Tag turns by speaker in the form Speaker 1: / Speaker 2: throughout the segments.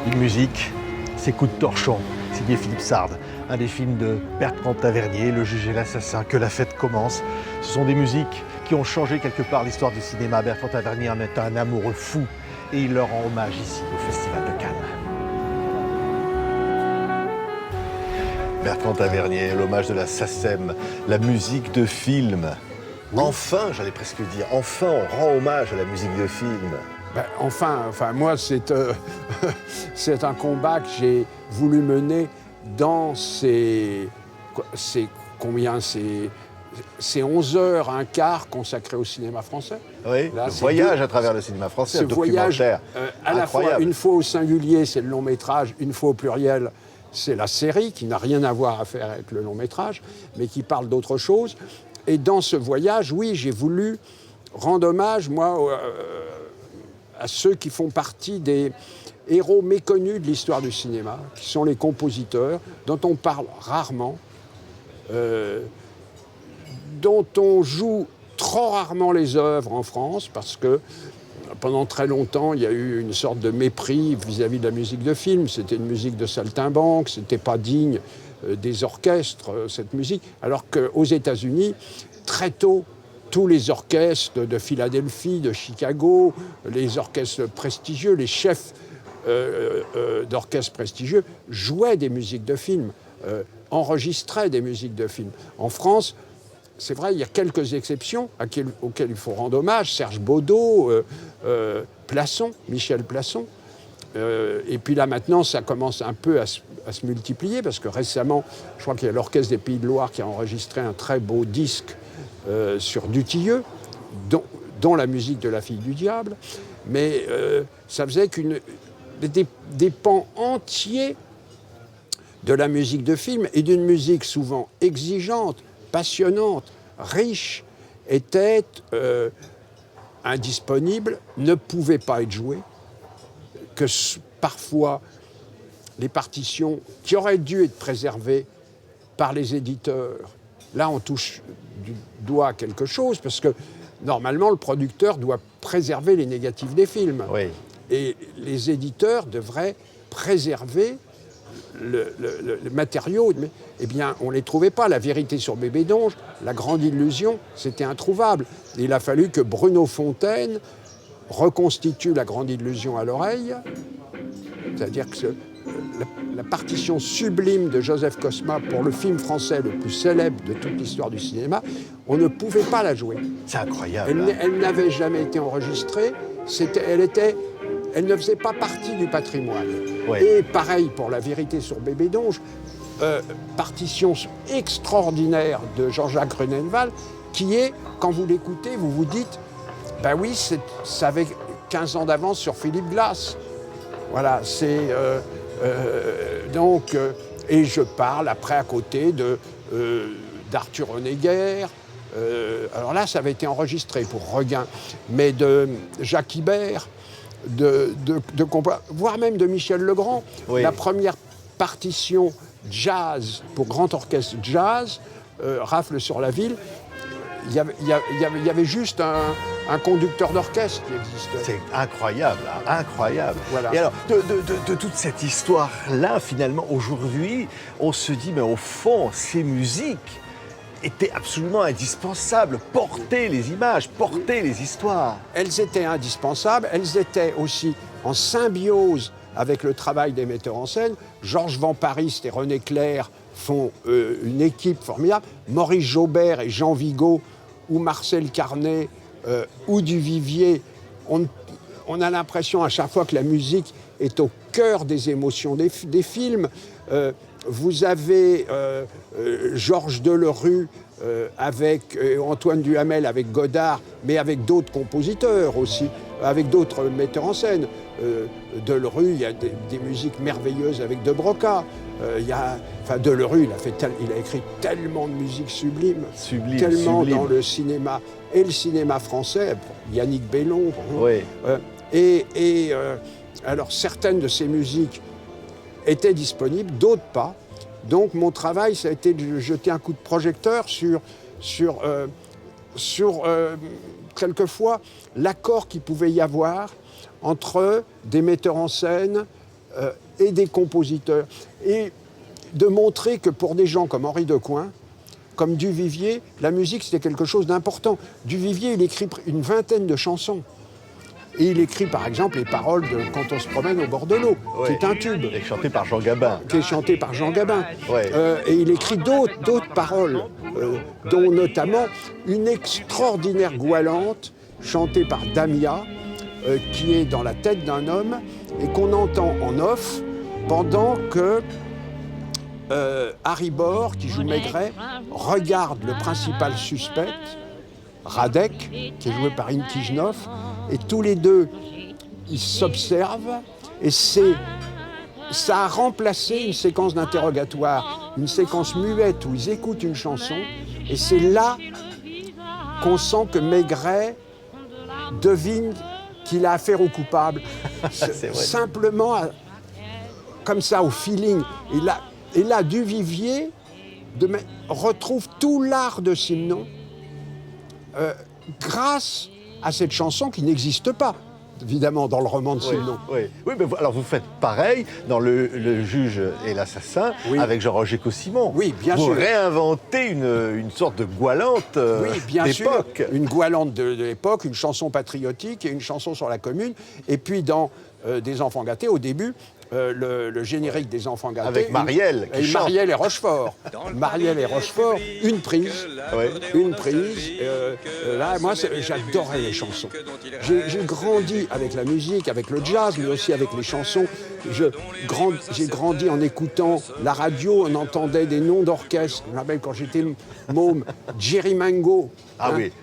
Speaker 1: Une musique, c'est Coup de torchon, signé Philippe Sard. Un des films de Bertrand Tavernier, Le Juge et l'Assassin, Que la fête commence. Ce sont des musiques qui ont changé quelque part l'histoire du cinéma. Bertrand Tavernier en est un amoureux fou et il leur rend hommage ici au Festival de Cannes. Bertrand Tavernier, l'hommage de la SACEM, la musique de film. Enfin, j'allais presque dire, enfin on rend hommage à la musique de film.
Speaker 2: Enfin, moi, c'est un combat que j'ai voulu mener dans ces 11 heures, un quart consacrés au cinéma français.
Speaker 1: Oui, là, le voyage à travers le cinéma français,
Speaker 2: ce
Speaker 1: un documentaire
Speaker 2: voyage, à la fois, une fois au singulier, c'est le long métrage, une fois au pluriel, c'est la série, qui n'a rien à voir à faire avec le long métrage, mais qui parle d'autre chose. Et dans ce voyage, oui, j'ai voulu rendre hommage, moi, à ceux qui font partie des héros méconnus de l'histoire du cinéma, qui sont les compositeurs, dont on parle rarement, dont on joue trop rarement les œuvres en France, parce que pendant très longtemps, il y a eu une sorte de mépris vis-à-vis de la musique de film. C'était une musique de saltimbanque, c'était pas digne des orchestres, cette musique. Alors qu'aux États-Unis, très tôt, tous les orchestres de Philadelphie, de Chicago, les orchestres prestigieux, les chefs d'orchestres prestigieux jouaient des musiques de film, enregistraient des musiques de film. En France, c'est vrai, il y a quelques exceptions auxquelles il faut rendre hommage. Serge Baudot, Plasson, Michel Plasson. Et puis là, maintenant, ça commence un peu à se multiplier, parce que récemment, je crois qu'il y a l'Orchestre des Pays de Loire qui a enregistré un très beau disque sur Dutilleux, dont la musique de La Fille du Diable. Mais ça faisait des pans entiers de la musique de film, et d'une musique souvent exigeante, passionnante, riche, était indisponible, ne pouvait pas être jouée, que parfois les partitions qui auraient dû être préservées par les éditeurs, là on touche du doigt quelque chose, parce que normalement le producteur doit préserver les négatifs des films.
Speaker 1: Oui.
Speaker 2: Et les éditeurs devraient préserver le matériau, mais eh bien, on ne les trouvait pas. La Vérité sur Bébé d'Ange, La Grande Illusion, c'était introuvable. Il a fallu que Bruno Fontaine reconstitue La Grande Illusion à l'oreille, c'est-à-dire que la partition sublime de Joseph Cosma pour le film français le plus célèbre de toute l'histoire du cinéma, on ne pouvait pas la jouer.
Speaker 1: C'est incroyable.
Speaker 2: Elle n'avait jamais été enregistrée, elle ne faisait pas partie du patrimoine.
Speaker 1: Oui.
Speaker 2: Et pareil pour La Vérité sur Bébé d'Ange, partition extraordinaire de Jean-Jacques Runenval, qui est, quand vous l'écoutez, vous vous dites, ben oui, ça avait 15 ans d'avance sur Philippe Glass. Voilà, c'est... et je parle après à côté d'Arthur Honegger. Alors là, ça avait été enregistré pour Regain, mais de Jacques Ibert, voire même de Michel Legrand. Oui. La première partition jazz pour grand orchestre jazz, Rafle sur la ville, il y avait juste un conducteur d'orchestre qui existait.
Speaker 1: C'est incroyable, hein, incroyable.
Speaker 2: Voilà.
Speaker 1: Et alors, de toute cette histoire-là, finalement, aujourd'hui, on se dit, mais au fond, ces musiques étaient absolument indispensables. Porter les images, porter les histoires.
Speaker 2: Elles étaient indispensables, elles étaient aussi en symbiose avec le travail des metteurs en scène. Georges Vampariste et René Clair font une équipe formidable. Maurice Jaubert et Jean Vigo, ou Marcel Carnet, ou Duvivier, on a l'impression à chaque fois que la musique est au cœur des émotions des films. Vous avez Georges Delerue avec Antoine Duhamel, avec Godard, mais avec d'autres compositeurs aussi, avec d'autres metteurs en scène. Delerue, il y a des musiques merveilleuses avec De Broca. Delerue, il a écrit tellement de musique sublime, tellement dans le cinéma, et le cinéma français, Yannick Bellon.
Speaker 1: Oui.
Speaker 2: Alors, certaines de ces musiques étaient disponibles, d'autres pas. Donc, mon travail, ça a été de jeter un coup de projecteur sur quelquefois, l'accord qu'il pouvait y avoir entre des metteurs en scène et des compositeurs. Et de montrer que pour des gens comme Henri Decoing, comme Duvivier, la musique c'était quelque chose d'important. Duvivier, il écrit une vingtaine de chansons. Et il écrit par exemple les paroles de Quand on se promène au bord de l'eau, qui est un tube.
Speaker 1: Et chanté par Jean Gabin.
Speaker 2: Qui est chanté par Jean Gabin.
Speaker 1: Ouais.
Speaker 2: Et il écrit d'autres paroles, dont notamment une extraordinaire goualante chantée par Damia, qui est dans la tête d'un homme et qu'on entend en off pendant que Harry Bor, qui joue Maigret, regarde le principal suspect, Radek, qui est joué par Inkijnov, et tous les deux, ils s'observent, et ça a remplacé une séquence d'interrogatoire, une séquence muette où ils écoutent une chanson, et c'est là qu'on sent que Maigret devine qu'il a affaire au coupable. Simplement, comme ça, au feeling. Et là Duvivier retrouve tout l'art de Simenon grâce à cette chanson qui n'existe pas, évidemment, dans le roman de Simenon.
Speaker 1: Oui, mais alors vous faites pareil dans le juge et l'assassin avec Jean-Roger Cossimon.
Speaker 2: Oui, bien sûr.
Speaker 1: Vous réinventez une sorte de goualante d'époque.
Speaker 2: Une goualante de l'époque, une chanson patriotique et une chanson sur la commune. Et puis dans Des enfants gâtés, au début, le générique des enfants gâtés.
Speaker 1: Avec Marielle qui chante.
Speaker 2: Marielle et Rochefort. Marielle et Rochefort, une prise. Une prise. Là, moi, j'adorais les chansons. J'ai grandi avec la musique, avec le jazz, mais aussi avec les chansons. J'ai grandi en écoutant la radio, on entendait des noms d'orchestre. Je me rappelle quand j'étais môme, Jerry Mango,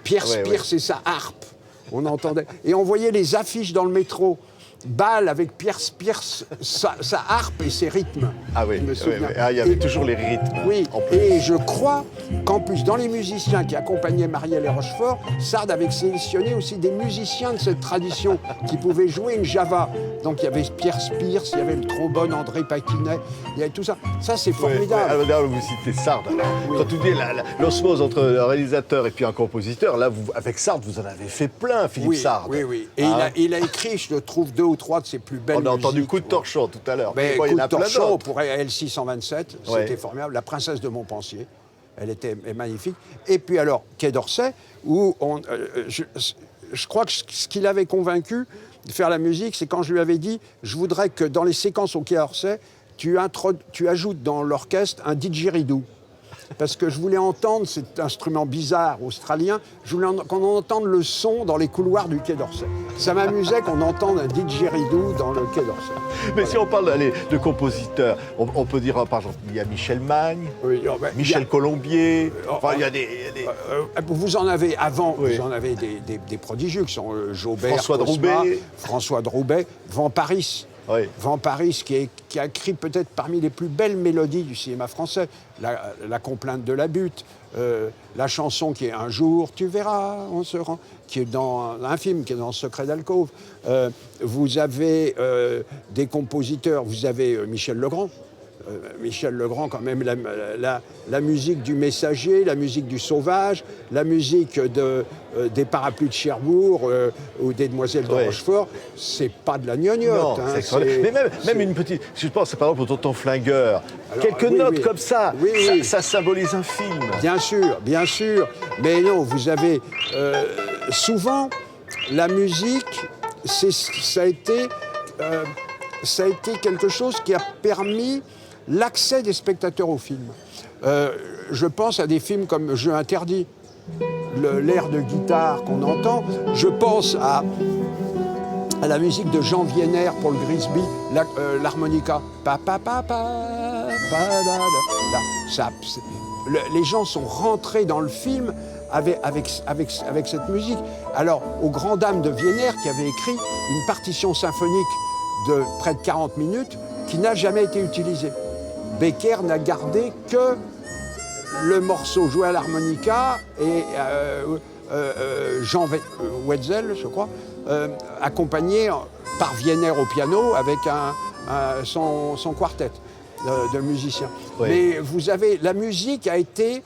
Speaker 2: Pierre Spears et sa harpe. On entendait. Et on voyait les affiches dans le métro. Bal avec Pierre Spears, sa harpe et ses rythmes.
Speaker 1: Ah oui,
Speaker 2: je me souviens.
Speaker 1: Il y avait toujours les rythmes.
Speaker 2: Oui,
Speaker 1: en plus.
Speaker 2: et je crois qu'en plus, dans les musiciens qui accompagnaient Marielle et Rochefort, Sard avait sélectionné aussi des musiciens de cette tradition qui pouvaient jouer une java. Donc il y avait Pierre Spears, il y avait le trombone André Paquinet, il y avait tout ça. Ça, c'est formidable.
Speaker 1: Alors, vous citez Sard. Quand vous dites l'osmose entre un réalisateur et puis un compositeur, là, avec Sard, vous en avez fait plein, Philippe Sard.
Speaker 2: Oui. Et il a écrit, je trouve, 2 ou 3 de ses plus belles musiques.
Speaker 1: On a entendu Coup de torchon tout à l'heure.
Speaker 2: Mais
Speaker 1: il y en a
Speaker 2: Coup de
Speaker 1: plein
Speaker 2: torchon
Speaker 1: d'autres.
Speaker 2: pour L627, c'était formidable. La princesse de Montpensier, elle était magnifique. Et puis alors, Quai d'Orsay, où je crois que ce qui l'avait convaincu de faire la musique, c'est quand je lui avais dit « Je voudrais que dans les séquences au Quai d'Orsay, tu ajoutes dans l'orchestre un didgeridoo ». Parce que je voulais entendre cet instrument bizarre australien, je voulais qu'on entende le son dans les couloirs du Quai d'Orsay. Ça m'amusait qu'on entende un didgeridoo dans le Quai d'Orsay.
Speaker 1: Mais si on parle de compositeurs, on peut dire, par exemple, il y a Michel Magne, Michel Colombier, il y a des...
Speaker 2: Vous en avez avant, vous en avez des prodigieux qui sont Jaubert, François Droubet, Van Paris. Van Paris, qui a écrit peut-être parmi les plus belles mélodies du cinéma français, la complainte de la butte, la chanson qui est Un jour tu verras, on se rend, qui est dans un film, qui est dans Secret d'alcôve. Vous avez des compositeurs, vous avez Michel Legrand. Michel Legrand, quand même, la musique du Messager, la musique du Sauvage, la musique des Parapluies de Cherbourg ou des Demoiselles de Rochefort, c'est pas de la gnognotte.
Speaker 1: Non, mais même une petite... Je pense, par exemple, au Tonton Flingueur. Alors, quelques notes comme ça, ça symbolise un film.
Speaker 2: Bien sûr. Mais non, vous avez... souvent, la musique, ça a été quelque chose qui a permis l'accès des spectateurs au film. Je pense à des films comme Jeu interdit, l'air de guitare qu'on entend. Je pense à la musique de Jean Vienner pour le Grisby, l'harmonica. Les gens sont rentrés dans le film avec cette musique. Alors, aux grandes dames de Vienner, qui avait écrit une partition symphonique de près de 40 minutes, qui n'a jamais été utilisée. Becker n'a gardé que le morceau joué à l'harmonica et Jean Wetzel, je crois, accompagné par Vienner au piano avec son quartet de musiciens. Mais vous avez... La musique a été...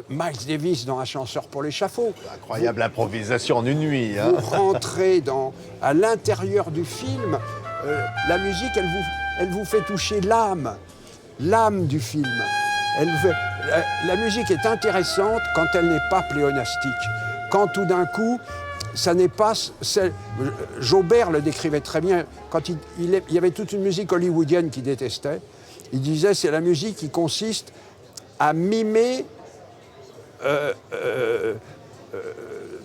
Speaker 2: Miles Davis dans Ascenseur pour l'échafaud.
Speaker 1: Incroyable improvisation en une nuit.
Speaker 2: Vous rentrez à l'intérieur du film. La musique, elle vous fait toucher l'âme du film. La musique est intéressante quand elle n'est pas pléonastique. Quand tout d'un coup, ça n'est pas... Jaubert le décrivait très bien. Quand il y avait toute une musique hollywoodienne qu'il détestait. Il disait c'est la musique qui consiste à mimer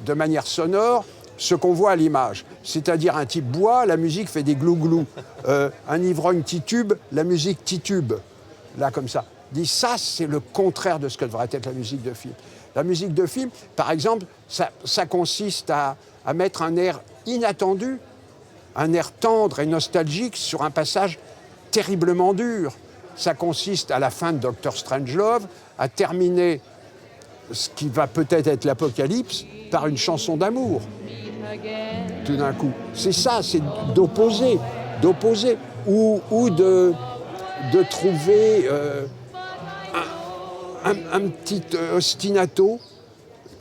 Speaker 2: de manière sonore ce qu'on voit à l'image. C'est-à-dire un type boit, la musique fait des glou-glou. Un ivrogne titube, la musique titube. Là, comme ça. Il dit ça, c'est le contraire de ce que devrait être la musique de film. La musique de film, par exemple, ça consiste à mettre un air inattendu, un air tendre et nostalgique sur un passage terriblement dur. Ça consiste, à la fin de Dr. Strangelove, à terminer ce qui va peut-être être l'apocalypse par une chanson d'amour. Tout d'un coup. C'est ça, c'est d'opposer, ou de trouver un petit ostinato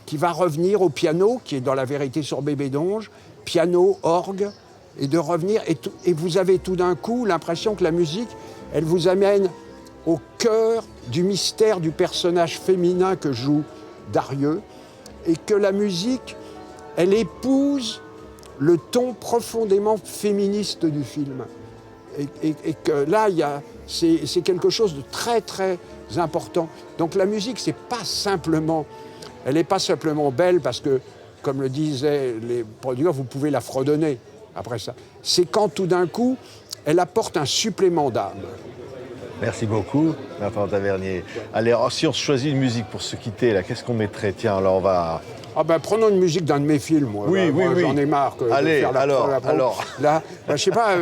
Speaker 2: qui va revenir au piano, qui est dans La Vérité sur Bébé Donge, piano, orgue, et de revenir. Et vous avez tout d'un coup l'impression que la musique, elle vous amène au cœur du mystère du personnage féminin que joue Darieux, et que la musique, elle épouse le ton profondément féministe du film. Et que là, c'est quelque chose de très, très important. Donc la musique, elle n'est pas simplement belle parce que, comme le disaient les producteurs, vous pouvez la fredonner après ça. C'est quand tout d'un coup, elle apporte un supplément d'âme.
Speaker 1: Merci beaucoup, Bertrand Tavernier. Allez, si on choisit une musique pour se quitter, là, qu'est-ce qu'on mettrait? Tiens, alors on va...
Speaker 2: Ah ben, prenons une musique d'un de mes films. Moi.
Speaker 1: Oui,
Speaker 2: moi,
Speaker 1: oui.
Speaker 2: J'en ai marre de faire la
Speaker 1: alors.
Speaker 2: Là, je sais pas,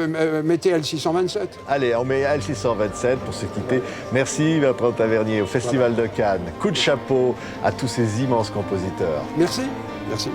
Speaker 2: mettez L627.
Speaker 1: Allez, on met L627 pour se quitter. Merci Bertrand Tavernier au Festival de Cannes. Coup de chapeau à tous ces immenses compositeurs.
Speaker 2: Merci. Merci.